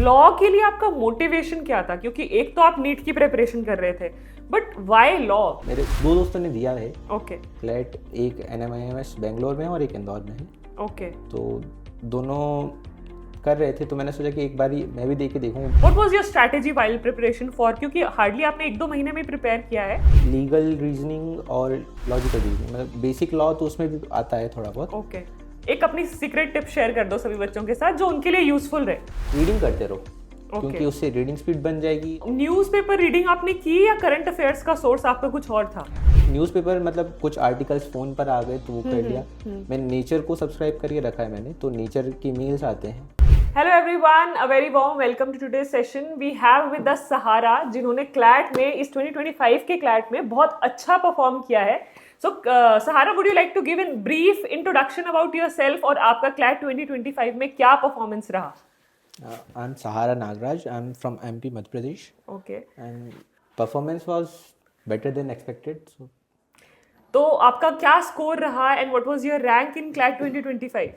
Law के लिए आपका मोटिवेशन क्या था? क्योंकि एक तो आप नीट की प्रिपरेशन कर रहे थे, बट व्हाई लॉ? मेरे दो दोस्तों ने दिया है ओके क्लैट, एक NMIMS बेंगलोर में है और एक इंदौर में है। ओके। तो दोनों कर रहे थे तो मैंने सोचा कि एक बारी मैं भी दे के देखूँ। What was your strategy while preparation for? क्योंकि हार्डली आपने 1-2 महीने में प्रिपेयर किया है। लीगल रीजनिंग और लॉजिकल रीजनिंग, मतलब बेसिक लॉ तो उसमें भी आता है थोड़ा बहुत। ओके एक अपनी सीक्रेट टिप शेयर कर दो सभी बच्चों के साथ जो उनके लिए यूजफुल रहे। रीडिंग करते रहो क्योंकि उससे रीडिंग स्पीड बन जाएगी। न्यूज़पेपर रीडिंग आपने की या करंट अफेयर्स का सोर्स आपका कुछ और था? न्यूज़पेपर मतलब कुछ आर्टिकल्स फ़ोन पर आ गए तो वो कर लिया। मैंने नेचर को सब्सक्राइब करके रखा है मैंने, तो नेचर की मेल्स आते हैं। Hello everyone, a very warm welcome to today's session. We have with us Sahara, जिन्होंने क्लैट में इस 2025 के क्लैट में बहुत अच्छा परफॉर्म किया है। So Sahara, would you like to give in brief introduction about yourself और आपका क्लैट 2025 में क्या परफॉर्मेंस रहा? I'm Sahara Nagraj. I'm from MP, Madhya Pradesh. Okay And performance was better than expected. So तो आपका क्या स्कोर रहा and what was your rank in CLAT 2025?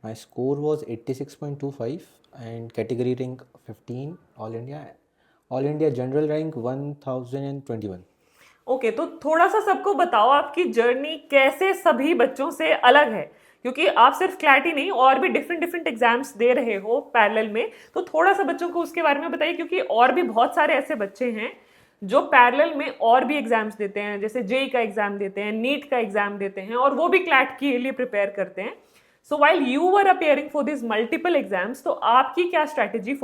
my score was 86.25 and category rank 15 all India general rank 1021. Okay तो थोड़ा सा सबको बताओ आपकी जर्नी कैसे सभी बच्चों से अलग है, क्योंकि आप सिर्फ क्लैट ही नहीं और भी डिफरेंट एग्जाम्स दे रहे हो पैरेलल में। तो थोड़ा सा बच्चों को उसके बारे में बताइए, क्योंकि और भी बहुत सारे ऐसे बच्चे हैं जो पैरेलल में और भी एग्जाम्स देते हैं, जैसे जेई का एग्जाम देते हैं, नीट का एग्जाम देते हैं और वो भी क्लैट के लिए प्रिपेयर करते हैं। So while you were appearing for this multiple exams, तो आपकी क्या स्ट्रैटेजी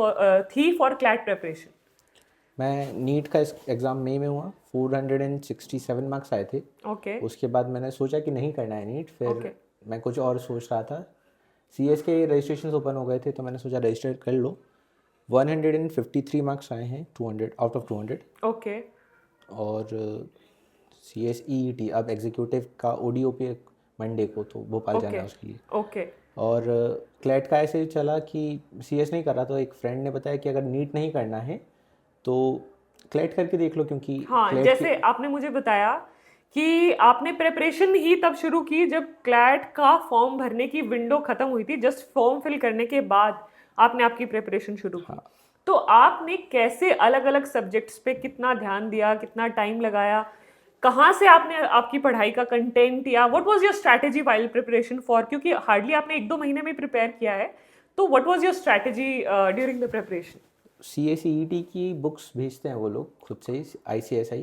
थी फॉर क्लैट प्रिपरेशन? मैं नीट का एग्ज़ाम मई में हुआ, 467 मार्क्स आए थे। ओके उसके बाद मैंने सोचा कि नहीं करना है नीट, फिर Okay. मैं कुछ और सोच रहा था। CS के रजिस्ट्रेशन ओपन हो गए थे तो मैंने सोचा रजिस्टर कर लो। 153 मार्क्स आए हैं 200 आउट ऑफ 200। ओके और CSEET अब एग्जीक्यूटिव का ODOP मंडे को, तो भोपाल जाना है उसके लिए। ओके और क्लैट का ऐसे चला कि CS नहीं कर रहा, तो एक फ्रेंड ने बताया कि अगर नीट नहीं करना है तो क्लैट करके देख लो, क्योंकि हाँ, जैसे आपने मुझे बताया कि आपने प्रिपरेशन ही तब शुरू की जब क्लैट का फॉर्म भरने की विंडो खत्म हुई थी। जस्ट फॉर्म फिल करने के बाद आपने आपकी प्रिपरेशन शुरू की। तो आपने कैसे अलग अलग सब्जेक्ट्स पे कितना ध्यान दिया, कितना टाइम लगाया, कहाँ से आपने आपकी पढ़ाई का कंटेंट या what was your strategy while preparation for? क्योंकि हार्डली आपने 1-2 महीने में प्रिपेयर किया है, तो what was your strategy during the preparation? CSEET की बुक्स भेजते हैं वो लोग खुद से ही, ICSI।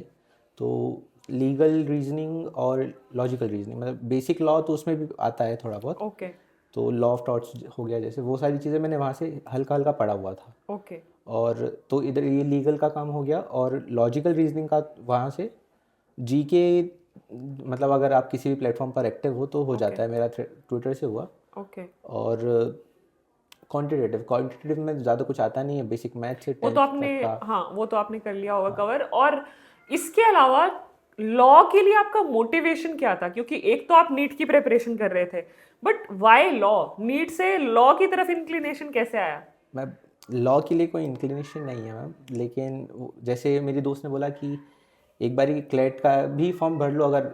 तो लीगल रीजनिंग और लॉजिकल रीजनिंग, मतलब बेसिक लॉ तो उसमें भी आता है थोड़ा बहुत। ओके तो लॉ ऑफ टॉर्ट्स हो गया, जैसे वो सारी चीज़ें मैंने वहाँ से हल्का हल्का पढ़ा हुआ था। ओके और तो इधर ये लीगल का काम हो गया, और लॉजिकल रीजनिंग का वहाँ से GK, मतलब अगर आप किसी भी प्लेटफॉर्म पर एक्टिव हो तो हो जाता है। मेरा ट्विटर से हुआ। ओके और क्वांटिटेटिव में ज़्यादा कुछ आता नहीं है, बेसिक मैथ से वो 10th तो आपने, तक का। हाँ वो तो आपने कर लिया होगा कवर। और इसके अलावा लॉ के लिए आपका मोटिवेशन क्या था? क्योंकि एक तो आप नीट की प्रिपरेशन कर रहे थे, बट व्हाई लॉ? नीट से लॉ की तरफ इंक्लिनेशन कैसे आया? मैं लॉ के लिए कोई इंक्लिनेशन नहीं है मैम, लेकिन जैसे मेरी दोस्त ने बोला कि एक बारी क्लैट का भी फॉर्म भर लो अगर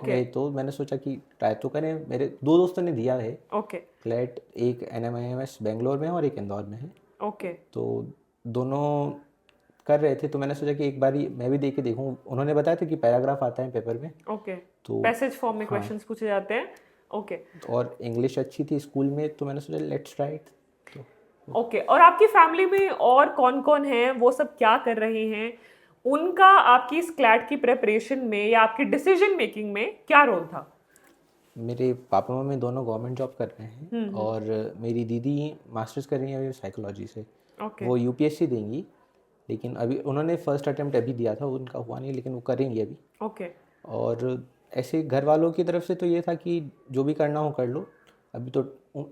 है, तो मैंने सोचा कि ट्राई तो करें। मेरे दो दोस्तों ने दिया है ओके क्लैट, एक NMIMS बेंगलोर में है और एक इंदौर में है। ओके तो दोनों कर रहे थे तो मैंने सोचा कि एक बारी मैं भी दे के देखूँ। उन्होंने बताया था कि पैराग्राफ आता है पेपर में, ओके तो पैसेज फॉर्म में क्वेश्चंस पूछे जाते हैं। ओके और इंग्लिश अच्छी थी स्कूल में, तो मैंने सोचा लेट्स ट्राई इट। तो ओके और आपकी फैमिली में और कौन कौन है, वो सब क्या कर रहे हैं? उनका आपकी इस क्लैट की प्रिपरेशन में या आपकी डिसीजन मेकिंग में क्या रोल था? मेरे पापा मम्मी दोनों गवर्नमेंट जॉब कर रहे हैं, और मेरी दीदी मास्टर्स कर रही है साइकोलॉजी से। ओके वो UPSC देंगी, लेकिन अभी उन्होंने फर्स्ट अटेम्प्ट अभी दिया था, उनका हुआ नहीं, लेकिन वो करेंगी अभी। ओके और ऐसे घर वालों की तरफ से तो ये था कि जो भी करना हो कर लो, अभी तो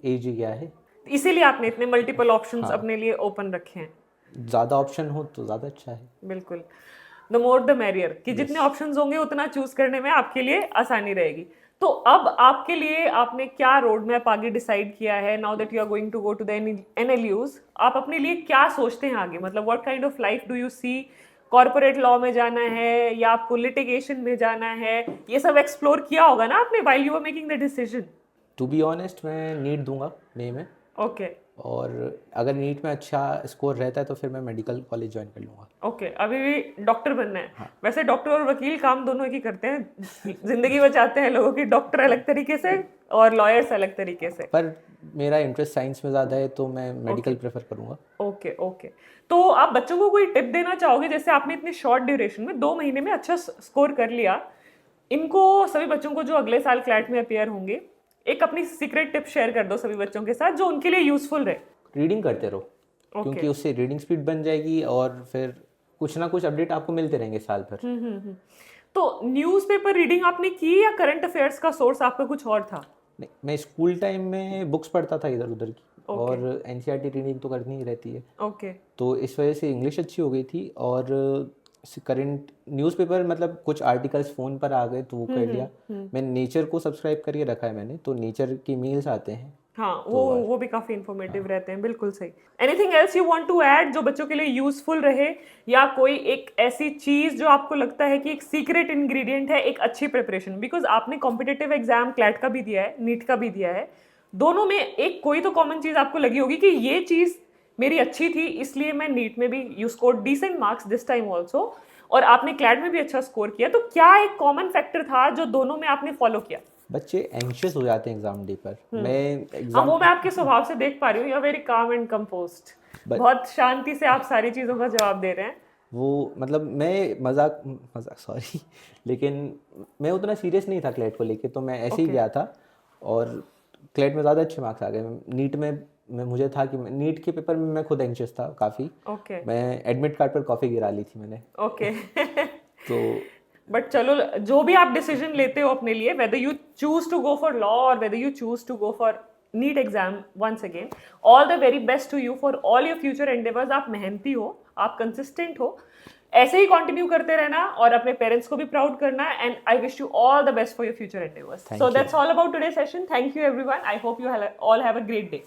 एज ही गया है। इसीलिए आपने इतने मल्टीपल ऑप्शंस हाँ। अपने लिए ओपन रखे हैं। ज़्यादा ऑप्शन हो तो ज़्यादा अच्छा है। बिल्कुल, द मोर द मैरियर, कि जितने ऑप्शंस होंगे उतना चूज करने में आपके लिए आसानी रहेगी। तो अब आपके लिए आपने क्या रोड मैप आगे डिसाइड किया है? Now that you are going to go to the NLUs, आप अपने लिए क्या सोचते हैं आगे? मतलब what kind of life do you see? Corporate law में जाना है या आपको लिटिगेशन में जाना है? ये सब एक्सप्लोर किया होगा ना आपने while you are making the decision. To be honest, मैं नीट दूंगा मई में, ओके और अगर नीट में अच्छा स्कोर रहता है तो फिर मैं मेडिकल कॉलेज ज्वाइन कर लूँगा। ओके, अभी भी डॉक्टर बनना है। हाँ। वैसे डॉक्टर और वकील काम दोनों ही करते हैं, जिंदगी बचाते हैं लोगों की, डॉक्टर अलग तरीके से और लॉयर्स अलग तरीके से। पर मेरा इंटरेस्ट साइंस में ज़्यादा है तो मैं मेडिकल प्रेफर करूँगा। ओके ओके, तो आप बच्चों को कोई टिप देना चाहोगे, जैसे आपने इतनी शॉर्ट ड्यूरेशन में 2 महीने में अच्छा स्कोर कर लिया, इनको सभी बच्चों को जो अगले साल क्लैट में अपियर होंगे, एक अपनी सीक्रेट टिप शेयर कर दो सभी बच्चों के साथ जो उनके लिए यूजफुल रहे। रीडिंग करते रहो, क्योंकि उससे रीडिंग स्पीड बन जाएगी और फिर कुछ ना कुछ अपडेट आपको मिलते रहेंगे साल भर। तो न्यूज़पेपर रीडिंग आपने की या करंट अफेयर्स का सोर्स आपका कुछ और था? नहीं, मैं स्कूल टाइम में बुक्स पढ़ता था इधर उधर की, और एनसीईआरटी रीडिंग तो करनी ही रहती है। ओके, तो इस वजह से इंग्लिश अच्छी हो गई थी, और करंट न्यूज़पेपर मतलब कुछ आर्टिकल्स फ़ोन पर आ गए तो वो कर लिया। मैं नेचर को सब्सक्राइब करके रखा है मैंने, तो नेचर की मेल्स आते हैं। हाँ, वो भी काफी इंफॉर्मेटिव रहते हैं, बिल्कुल सही। Anything else you want to add जो बच्चों के लिए यूजफुल रहे, या कोई एक ऐसी चीज जो आपको लगता है कि एक सीक्रेट इंग्रेडिएंट है एक अच्छी प्रिपरेशन? बिकॉज आपने कॉम्पिटिटिव एग्जाम क्लैट का भी दिया है, नीट का भी दिया है, दोनों में एक कोई तो कॉमन चीज आपको लगी होगी कि ये चीज मेरी अच्छी थी, इसलिए मैं नीट में भी you score decent marks this time also, और आपने क्लैट में भी अच्छा स्कोर किया। तो क्या एक कॉमन फैक्टर था जो दोनों में आपने फॉलो किया? बच्चे एंशियस हो जाते हैं एग्जाम डे पर। वो मैं आपके स्वभाव से देख पा रही हूँ, you are very calm and composed, बहुत शांति से आप सारी चीजों का जवाब दे रहे हैं। वो मतलब मैं मजाक सॉरी लेकिन मैं उतना सीरियस नहीं था क्लेट को लेके, तो मैं ऐसे ही गया था, और क्लेट में ज़्यादा अच्छे मार्क्स आ गए। नीट में मुझे था कि नीट के पेपर में मैं खुद एंशियस था काफ़ी। मैं एडमिट कार्ड पर कॉफ़ी गिरा ली थी मैंने। तो बट चलो, जो भी आप डिसीजन लेते हो अपने लिए, whether you choose to go for law और whether you choose to go for NEET exam, once again all the very best to you for all your future endeavours. आप मेहनती हो, आप कंसिस्टेंट हो, ऐसे ही कंटिन्यू करते रहना और अपने पेरेंट्स को भी प्राउड करना, and I wish you all the best for your future endeavours. So that's all about today session. Thank you everyone, I hope you all have a great day.